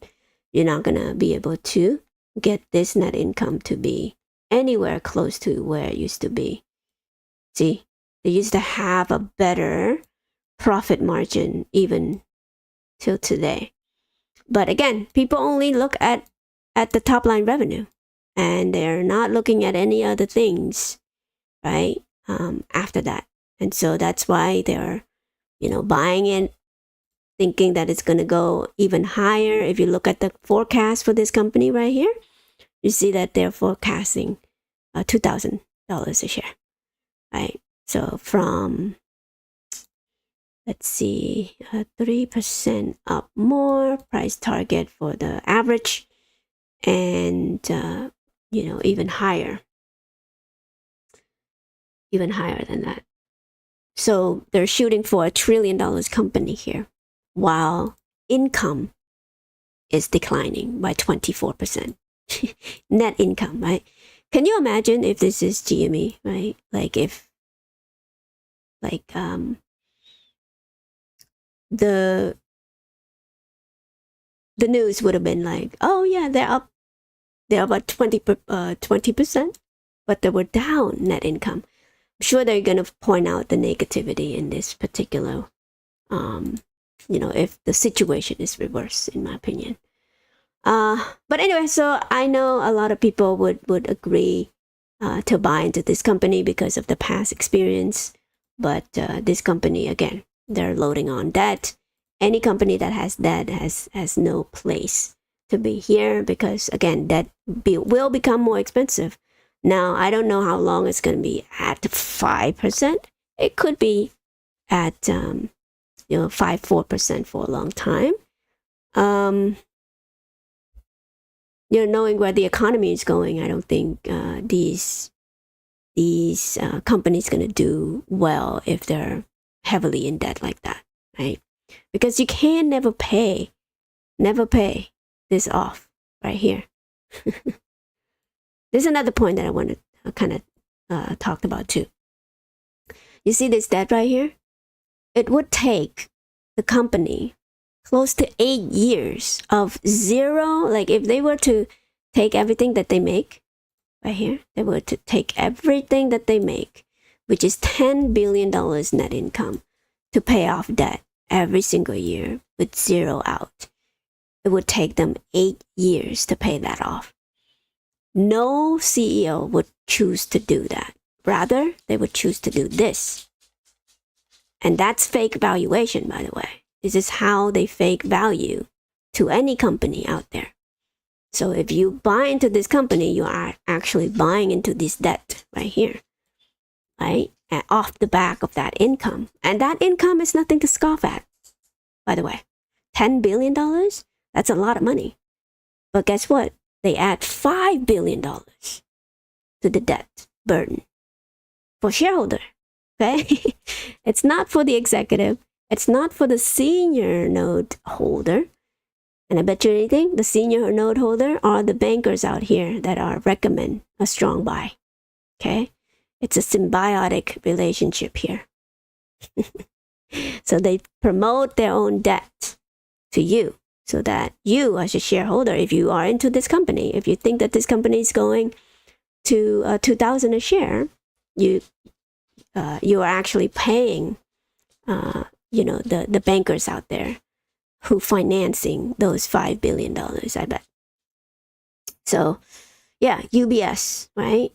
you're not going to be able to get this net income to be anywhere close to where it used to be. See, they used to have a better profit margin even till today. But again, people only look at the top line revenue, and they're not looking at any other things, right? After that. And so that's why they're, buying it, thinking that it's going to go even higher. If you look at the forecast for this company right here, you see that they're forecasting $2,000 a share, right? So from, let's see, 3% up more, price target for the average, and, even higher than that. So they're shooting for $1 trillion company here, while income is declining by 24%. Net income, right? Can you imagine if this is GME, right? The news would have been like, oh yeah, they're about 20%, but they were down net income. I'm sure they're going to point out the negativity in this particular, if the situation is reversed, in my opinion. But anyway, so I know a lot of people would agree to buy into this company because of the past experience. But this company, again, they're loading on debt. Any company that has debt has no place to be here because, again, debt will become more expensive. Now, I don't know how long it's going to be at 5%. It could be at 5-4% for a long time. Knowing where the economy is going, I don't think these companies going to do well if they're heavily in debt like that, right? Because you can never pay this off right here. There's another point that I want to kind of talk about too. You see this debt right here? It would take the company close to 8 years of zero. Like if they were to take everything that they make right here, they were to take everything that they make, which is $10 billion net income, to pay off debt every single year with zero out. It would take them 8 years to pay that off. No CEO would choose to do that. Rather, they would choose to do this. And that's fake valuation, by the way. This is how they fake value to any company out there. So if you buy into this company, you are actually buying into this debt right here, right? And off the back of that income. And that income is nothing to scoff at, by the way. $10 billion? That's a lot of money. But guess what? They add $5 billion to the debt burden for shareholder, okay? It's not for the executive. It's not for the senior note holder. And I bet you anything, the senior note holder are the bankers out here that are recommend a strong buy, okay? It's a symbiotic relationship here. So they promote their own debt to you, so that you, as a shareholder, if you are into this company, if you think that this company is going to 2,000 a share, you are actually paying, the bankers out there who financing those $5 billion, I bet. So, yeah, UBS, right?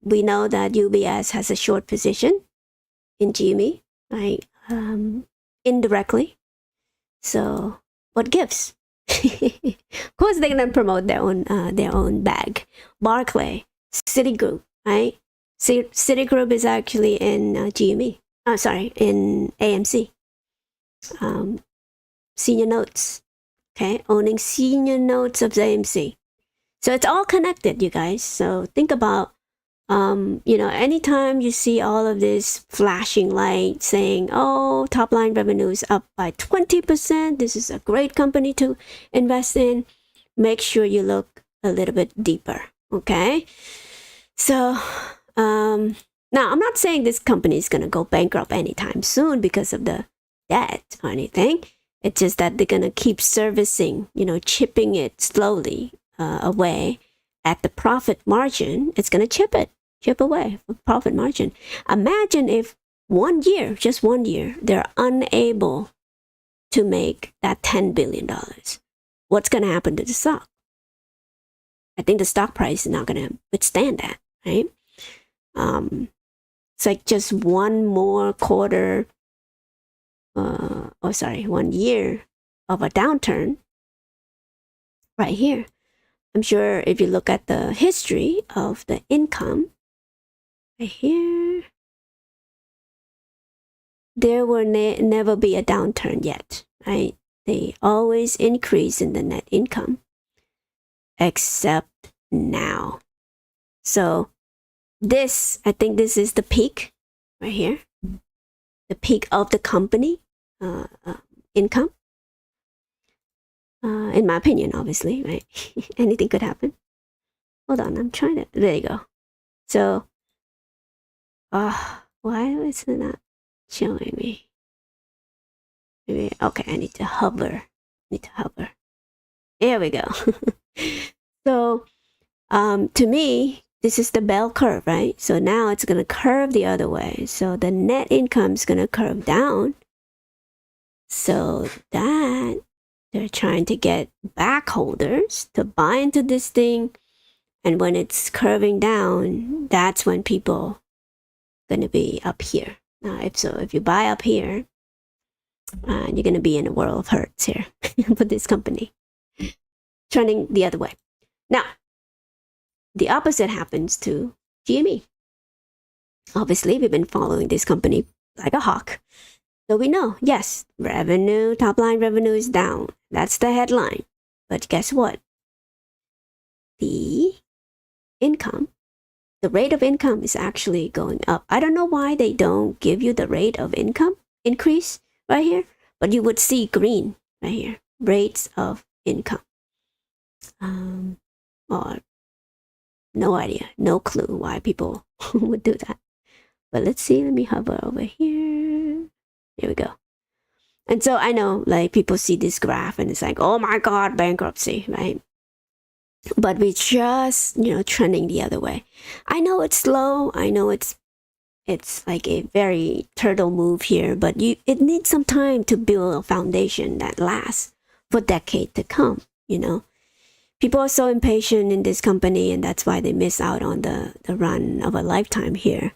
We know that UBS has a short position in GME, right? Indirectly. So, what gives? Of course, they're gonna promote their own bag. Barclay, Citigroup, right? Citigroup is actually in GME. Oh, sorry, in AMC. Senior notes, okay, owning senior notes of AMC. So it's all connected, you guys. So think about, anytime you see all of this flashing light saying, oh, top line revenue is up by 20%, this is a great company to invest in, make sure you look a little bit deeper, okay? So, now I'm not saying this company is going to go bankrupt anytime soon because of the debt or anything. It's just that they're going to keep servicing, chipping it slowly away at the profit margin. It's going to chip away for profit margin. Imagine if just 1 year, they're unable to make that $10 billion. What's going to happen to the stock? I think the stock price is not going to withstand that, right? It's like just one more quarter, 1 year of a downturn right here. I'm sure if you look at the history of the income right here, there will never be a downturn yet, right? They always increase in the net income, except now. So I think this is the peak right here, the peak of the company income. In my opinion, obviously, right? Anything could happen. Hold on, I'm trying to. There you go. So, why is it not showing me? Maybe, okay, I need to hover. There we go. So, to me, this is the bell curve, right? So now it's going to curve the other way. So the net income is going to curve down. So that they're trying to get back holders to buy into this thing. And when it's curving down, that's when people going to be up here. Now, if you buy up here, you're going to be in a world of hurts here for this company. Turning the other way. Now, the opposite happens to GME. Obviously, we've been following this company like a hawk. So we know, yes, top line revenue is down. That's the headline. But guess what? The rate of income is actually going up. I don't know why they don't give you the rate of income increase right here, but you would see green right here, rates of income. Or no idea, no clue why people would do that. But let's see, let me hover over here. Here we go. And so I know, like, people see this graph and it's like, oh my God, bankruptcy, right? But we just, trending the other way. I know it's slow. I know it's like a very turtle move here, but it needs some time to build a foundation that lasts for decades to come, People are so impatient in this company, and that's why they miss out on the run of a lifetime here.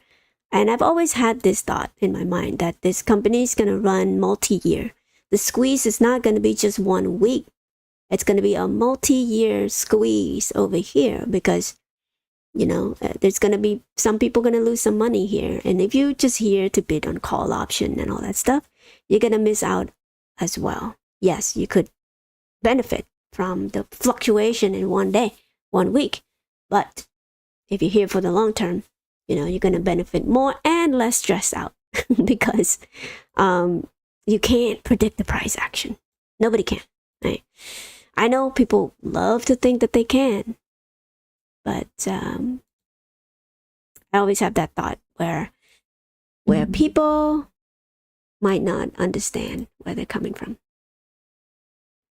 And I've always had this thought in my mind that this company is going to run multi-year. The squeeze is not going to be just 1 week. It's going to be a multi-year squeeze over here because, there's going to be some people going to lose some money here. And if you just here to bid on call option and all that stuff, you're going to miss out as well. Yes, you could benefit from the fluctuation in 1 day, 1 week. But if you're here for the long term, you're going to benefit more and less stressed out because you can't predict the price action. Nobody can, right? I know people love to think that they can, but I always have that thought where people might not understand where they're coming from.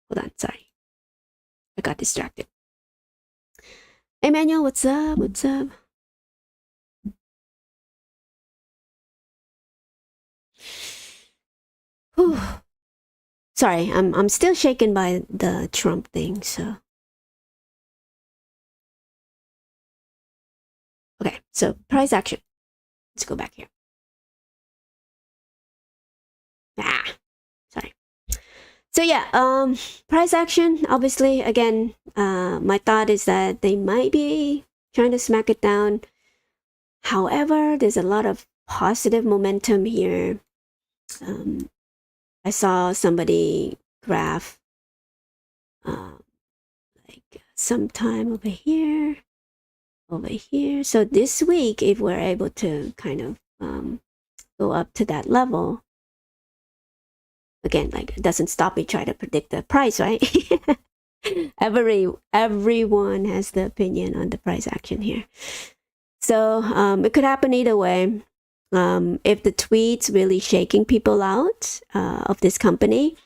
Hold on, sorry. I got distracted. Hey Manuel, what's up? What's up? Whew. Sorry, I'm still shaken by the Trump thing, so. Okay, so price action. Let's go back here. Sorry. So yeah, price action, obviously, again, my thought is that they might be trying to smack it down. However, there's a lot of positive momentum here. I saw somebody graph like sometime over here. So this week, if we're able to kind of go up to that level, again, like it doesn't stop me trying to predict the price, right? Everyone has the opinion on the price action here. So it could happen either way. If the tweets really shaking people out of this company,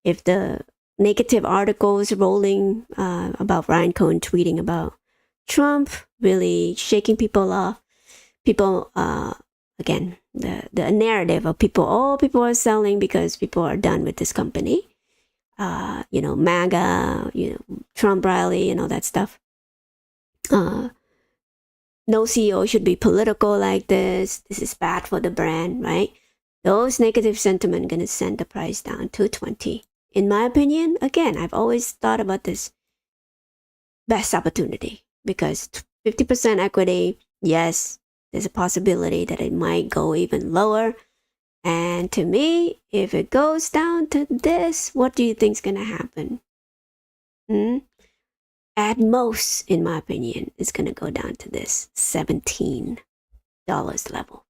if the negative articles rolling about Ryan Cohen tweeting about Trump really shaking people off, people again, the narrative of people are selling because people are done with this company. MAGA, Trump rally and all that stuff. No CEO should be political like this. This is bad for the brand, right? Those negative sentiment gonna send the price down to 20. In my opinion, again, I've always thought about this best opportunity because 50% equity, yes, there's a possibility that it might go even lower. And to me, if it goes down to this, what do you think's gonna happen? At most, in my opinion, it's gonna go down to this $17 level.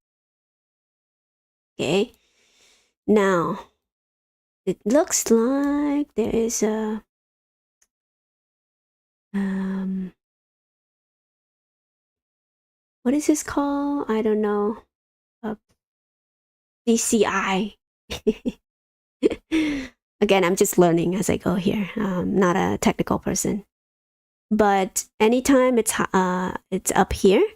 Okay. Now, it looks like there is a what is this called? I don't know. DCI. Again, I'm just learning as I go here. Not a technical person. But anytime it's up here,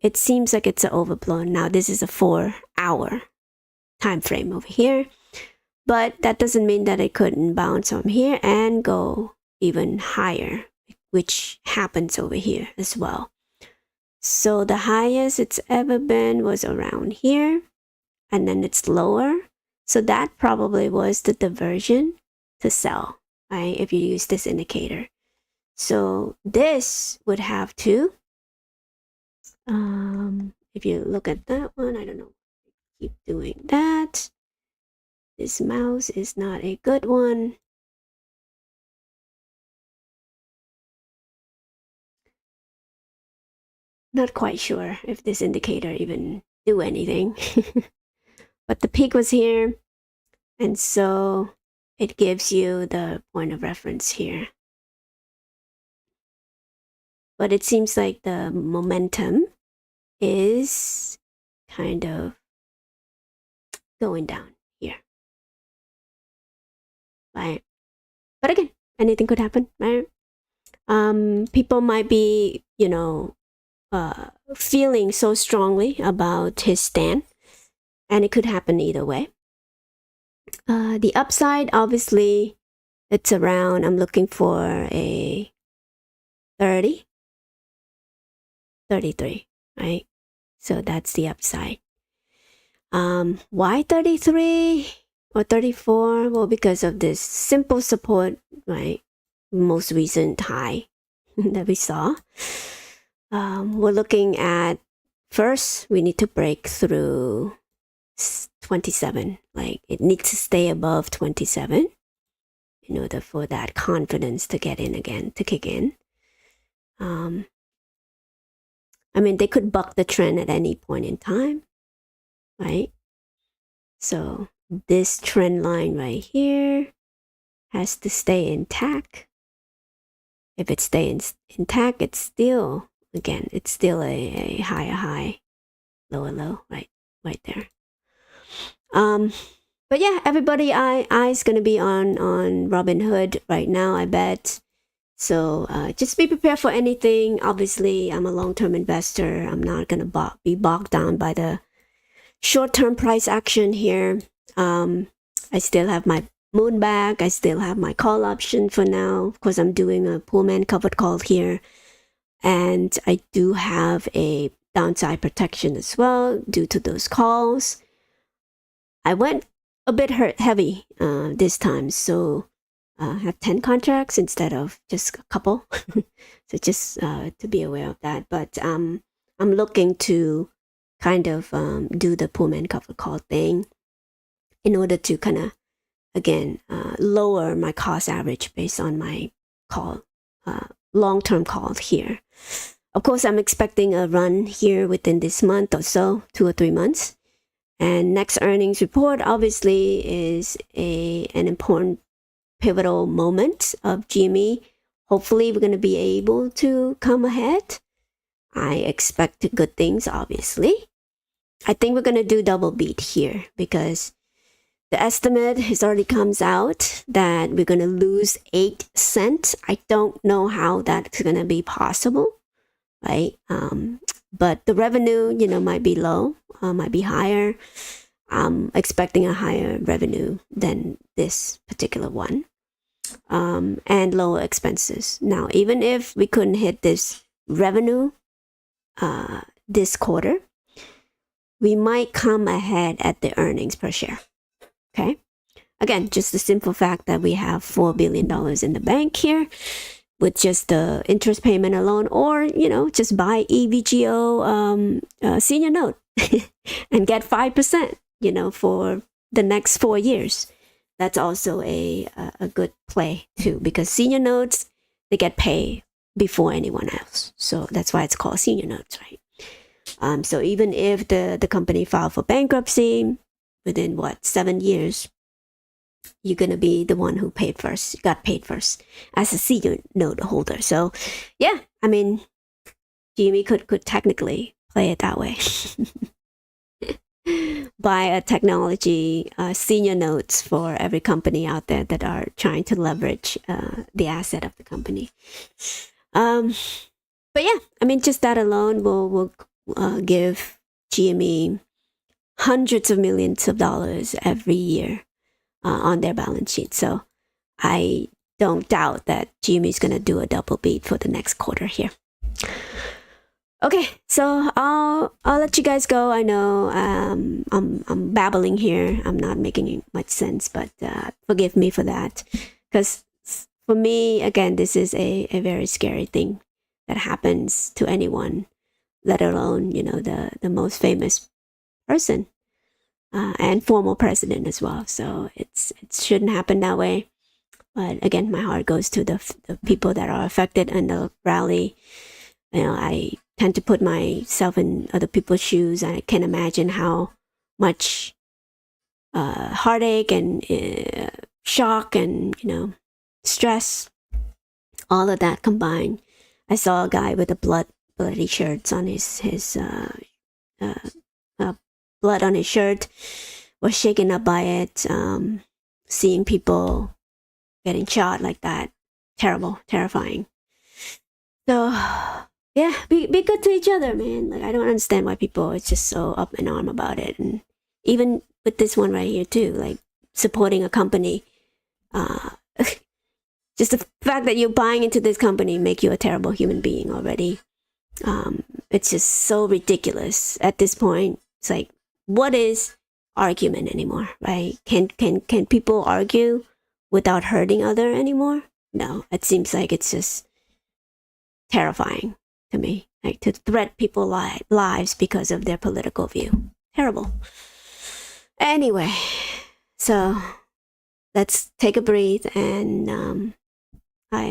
it seems like it's overblown. Now this is a 4-hour time frame over here, but that doesn't mean that it couldn't bounce from here and go even higher, which happens over here as well. So the highest it's ever been was around here, and then it's lower. So that probably was the diversion to sell, right? If you use this indicator. So this would have to, if you look at that one, I don't know, keep doing that. This mouse is not a good one. Not quite sure if this indicator even do anything. But the peak was here, and so it gives you the point of reference here. But it seems like the momentum is kind of going down here, right? But again, anything could happen, right? People might be, feeling so strongly about his stand, and it could happen either way. The upside, obviously, it's around, I'm looking for a 30, 33, right? So that's the upside. Why 33 or 34? Well, because of this simple support, right? Most recent high that we saw. We're looking at, first, we need to break through 27. Like it needs to stay above 27 in order for that confidence to get in again, to kick in. I mean, they could buck the trend at any point in time, right? So this trend line right here has to stay intact. If it stays intact, it's still, again, it's still a higher high lower low, right there. But yeah, everybody eyes gonna be on Robinhood right now, I bet. So just be prepared for anything. Obviously, I'm a long-term investor. I'm not gonna be bogged down by the short-term price action here. I still have my moon bag. I still have my call option for now. Of course, I'm doing a Pullman covered call here, and I do have a downside protection as well due to those calls. I went a bit heavy this time, so I have 10 contracts instead of just a couple. So just to be aware of that. But I'm looking to kind of do the Pullman cover call thing in order to kind of, again, lower my cost average based on my call, long-term call here. Of course, I'm expecting a run here within this month or so, 2 or 3 months. And next earnings report obviously is an important pivotal moment of GME. Hopefully, we're going to be able to come ahead. I expect good things, obviously. I think we're going to do double beat here because the estimate has already comes out that we're going to lose 8 cents. I don't know how that's going to be possible, right? But the revenue, might be low, might be higher. I'm expecting a higher revenue than this particular one, and lower expenses. Now, even if we couldn't hit this revenue this quarter, we might come ahead at the earnings per share. Okay. Again, just the simple fact that we have $4 billion in the bank here with just the interest payment alone, or, just buy EVGO senior note and get 5%, for the next 4 years. That's also a good play too, because senior notes, they get paid before anyone else. So that's why it's called senior notes, right? So even if the company filed for bankruptcy within 7 years, you're going to be the one who got paid first as a senior note holder. So yeah, I mean, Jimmy could technically play it that way. Buy a technology senior notes for every company out there that are trying to leverage the asset of the company. But yeah, I mean, just that alone will give GME hundreds of millions of dollars every year on their balance sheet. So I don't doubt that GME is going to do a double beat for the next quarter here. Okay, so I'll let you guys go. I know I'm babbling here. I'm not making much sense, but forgive me for that. Because for me, again, this is a very scary thing that happens to anyone, let alone, the most famous person and former president as well. So it shouldn't happen that way. But again, my heart goes to the people that are affected in the rally. I tend to put myself in other people's shoes. I can imagine how much heartache and shock and stress, all of that combined. I saw a guy with a bloody shirts on his blood on his shirt, was shaken up by it. Seeing people getting shot like that, terrible, terrifying. So yeah, be good to each other, man. Like, I don't understand why people are just so up in arm about it. And even with this one right here too, like supporting a company, just the fact that you're buying into this company make you a terrible human being already. It's just so ridiculous at this point. It's like, what is argument anymore, right? Can people argue without hurting other anymore? No, it seems like it's just terrifying to me, like to threat people's lives because of their political view. Terrible. Anyway, so let's take a breath, and I